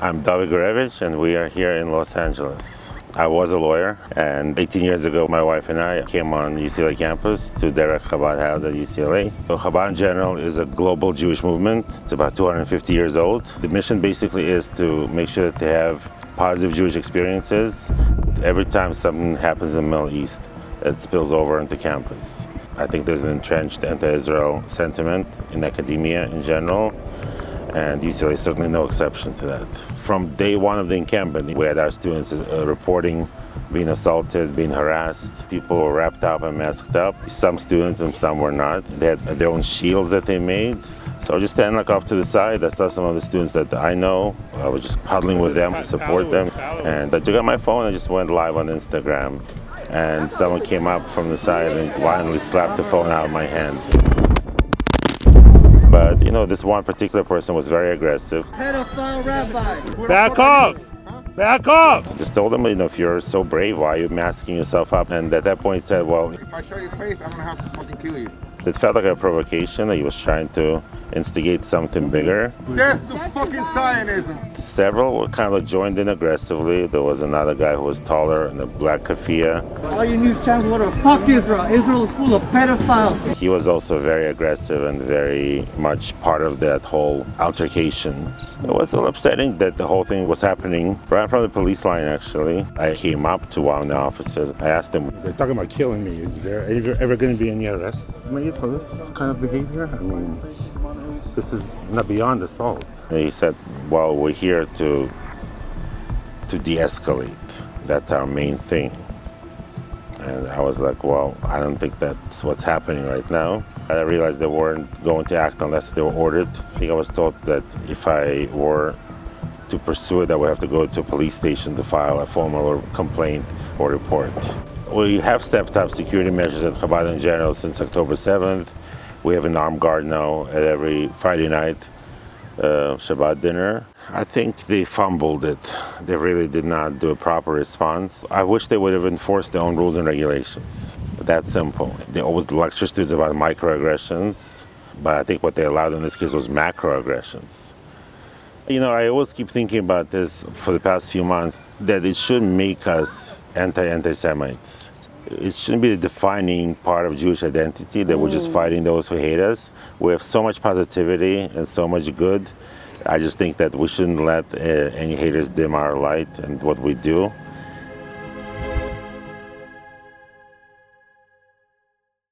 I'm Dovid Gurevich, and we are here in Los Angeles. I was a lawyer, and 18 years ago, my wife and I came on UCLA campus to direct Chabad house at UCLA. So Chabad in general is a global Jewish movement. It's about 250 years old. The mission basically is to make sure that they have positive Jewish experiences every time something happens in the Middle East. It spills over into campus. I think there's an entrenched anti-Israel sentiment in academia in general, and UCLA is certainly no exception to that. From day one of the encampment, we had our students reporting being assaulted, being harassed. People were wrapped up and masked up. Some students and some were not. They had their own shields that they made. So I just stand off to the side. I saw some of the students that I know. I was just huddling with them to support them. And I took out my phone and just went live on Instagram. And someone came up from the side and violently slapped the phone out of my hand. But, this one particular person was very aggressive. Pedophile rabbi. Back off! Back off! I just told him, if you're so brave, why are you masking yourself up? And at that point he said, well, if I show your face, I'm gonna have to fucking kill you. It felt like a provocation. He was trying to instigate something bigger. Death to fucking Zionism! Several were kind of joined in aggressively. There was another guy who was taller in a black keffiyeh. All you news channels want to fuck Israel. Israel is full of pedophiles. He was also very aggressive and very much part of that whole altercation. It was a little upsetting that the whole thing was happening right in front of the police line, actually. I came up to one of the officers. I asked him, they're talking about killing me. Is there ever going to be any arrests made for this kind of behavior? I mean, this is not beyond assault. And he said, well, we're here to de-escalate. That's our main thing. And I was like, well, I don't think that's what's happening right now. I realized they weren't going to act unless they were ordered. I think I was told that if I were to pursue it, I would have to go to a police station to file a formal complaint or report. We have stepped up security measures at Chabad in general since October 7th. We have an armed guard now at every Friday night Shabbat dinner. I think they fumbled it. They really did not do a proper response. I wish they would have enforced their own rules and regulations. That simple. They always lecture students about microaggressions, but I think what they allowed in this case was macroaggressions. I always keep thinking about this for the past few months, that it shouldn't make us anti-Semites. It shouldn't be the defining part of Jewish identity that we're just fighting those who hate us. We have so much positivity and so much good. I just think that we shouldn't let any haters dim our light and what we do.